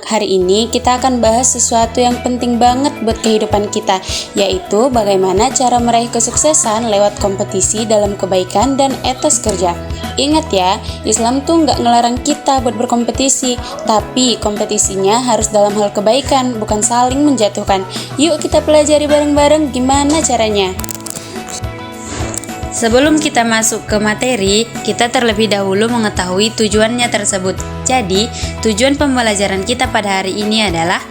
Hari ini kita akan bahas sesuatu yang penting banget buat kehidupan kita, yaitu bagaimana cara meraih kesuksesan lewat kompetisi dalam kebaikan dan etos kerja. Ingat ya, Islam tuh nggak ngelarang kita buat berkompetisi, tapi kompetisinya harus dalam hal kebaikan, bukan saling menjatuhkan. Yuk kita pelajari bareng-bareng gimana caranya. Sebelum kita masuk ke materi, kita terlebih dahulu mengetahui tujuannya tersebut. Jadi, tujuan pembelajaran kita pada hari ini adalah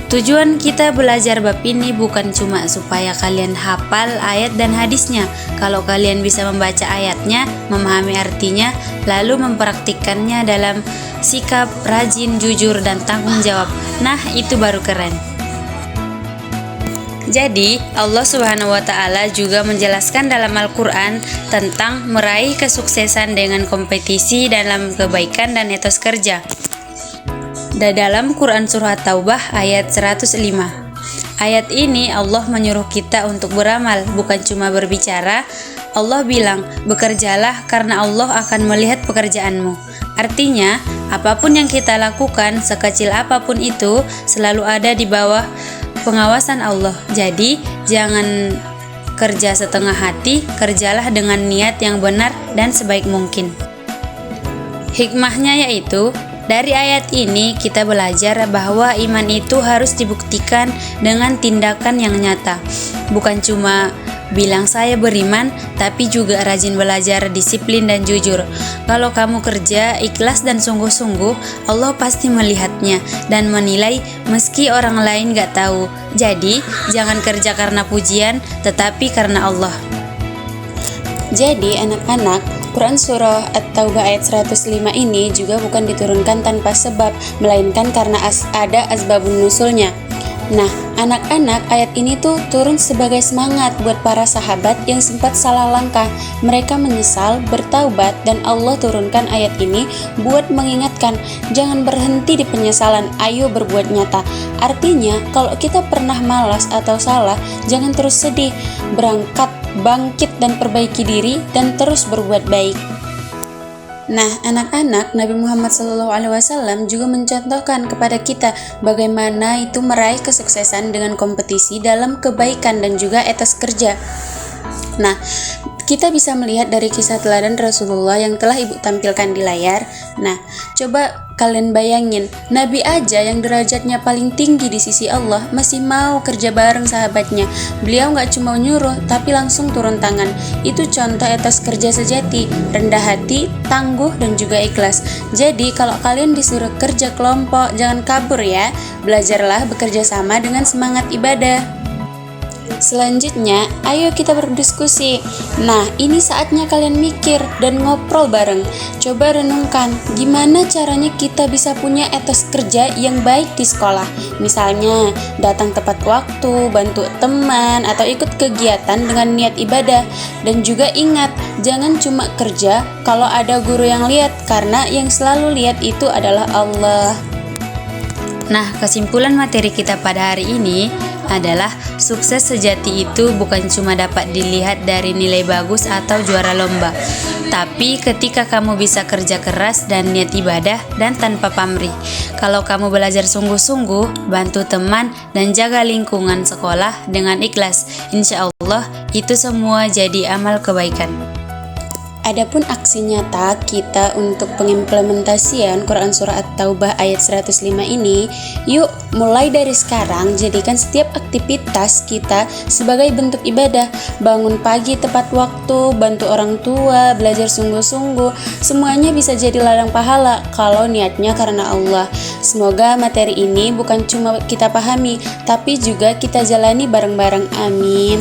tujuan kita belajar bab ini bukan cuma supaya kalian hafal ayat dan hadisnya. Kalau kalian bisa membaca ayatnya, memahami artinya, lalu mempraktikkannya dalam sikap rajin, jujur, dan tanggung jawab. Nah, itu baru keren. Jadi, Allah Subhanahu wa Ta'ala juga menjelaskan dalam Al-Quran tentang meraih kesuksesan dengan kompetisi dalam kebaikan dan etos kerja. Dalam Quran Surah Taubah ayat 105. Ayat ini Allah menyuruh kita untuk beramal, bukan cuma berbicara. Allah bilang, bekerjalah karena Allah akan melihat pekerjaanmu. Artinya, apapun yang kita lakukan, sekecil apapun itu, selalu ada di bawah pengawasan Allah. Jadi, jangan kerja setengah hati, kerjalah dengan niat yang benar dan sebaik mungkin. Hikmahnya yaitu, dari ayat ini kita belajar bahwa iman itu harus dibuktikan dengan tindakan yang nyata. Bukan cuma bilang saya beriman, tapi juga rajin belajar, disiplin, dan jujur. Kalau kamu kerja ikhlas dan sungguh-sungguh, Allah pasti melihatnya dan menilai meski orang lain gak tahu. Jadi, jangan kerja karena pujian, tetapi karena Allah. Jadi anak-anak, Quran Surah At-Taubah ayat 105 ini juga bukan diturunkan tanpa sebab, melainkan karena ada asbabun nusulnya. Nah, anak-anak, ayat ini tuh turun sebagai semangat buat para sahabat yang sempat salah langkah. Mereka menyesal, bertaubat, dan Allah turunkan ayat ini buat mengingatkan, jangan berhenti di penyesalan, ayo berbuat nyata. Artinya, kalau kita pernah malas atau salah, jangan terus sedih, bangkit dan perbaiki diri, dan terus berbuat baik. Nah, anak-anak, Nabi Muhammad SAW juga mencontohkan kepada kita bagaimana itu meraih kesuksesan dengan kompetisi dalam kebaikan dan juga etos kerja. Nah, kita bisa melihat dari kisah teladan Rasulullah yang telah Ibu tampilkan di layar. Nah, coba kalian bayangin, Nabi aja yang derajatnya paling tinggi di sisi Allah masih mau kerja bareng sahabatnya. Beliau gak cuma nyuruh, tapi langsung turun tangan. Itu contoh etos kerja sejati, rendah hati, tangguh, dan juga ikhlas. Jadi, kalau kalian disuruh kerja kelompok, jangan kabur ya. Belajarlah bekerja sama dengan semangat ibadah. Selanjutnya, ayo kita berdiskusi. Nah, ini saatnya kalian mikir dan ngobrol bareng. Coba renungkan, gimana caranya kita bisa punya etos kerja yang baik di sekolah. Misalnya, datang tepat waktu, bantu teman, atau ikut kegiatan dengan niat ibadah. Dan juga ingat, jangan cuma kerja kalau ada guru yang lihat, karena yang selalu lihat itu adalah Allah. Nah, kesimpulan materi kita pada hari ini adalah sukses sejati itu bukan cuma dapat dilihat dari nilai bagus atau juara lomba, tapi ketika kamu bisa kerja keras dan niat ibadah dan tanpa pamrih. Kalau kamu belajar sungguh-sungguh, bantu teman, dan jaga lingkungan sekolah dengan ikhlas, insya Allah itu semua jadi amal kebaikan. Adapun aksi nyata kita untuk pengimplementasian Quran Surah At-Taubah ayat 105 ini, yuk mulai dari sekarang jadikan setiap aktivitas kita sebagai bentuk ibadah. Bangun pagi tepat waktu, bantu orang tua, belajar sungguh-sungguh, semuanya bisa jadi ladang pahala kalau niatnya karena Allah. Semoga materi ini bukan cuma kita pahami, tapi juga kita jalani bareng-bareng. Amin.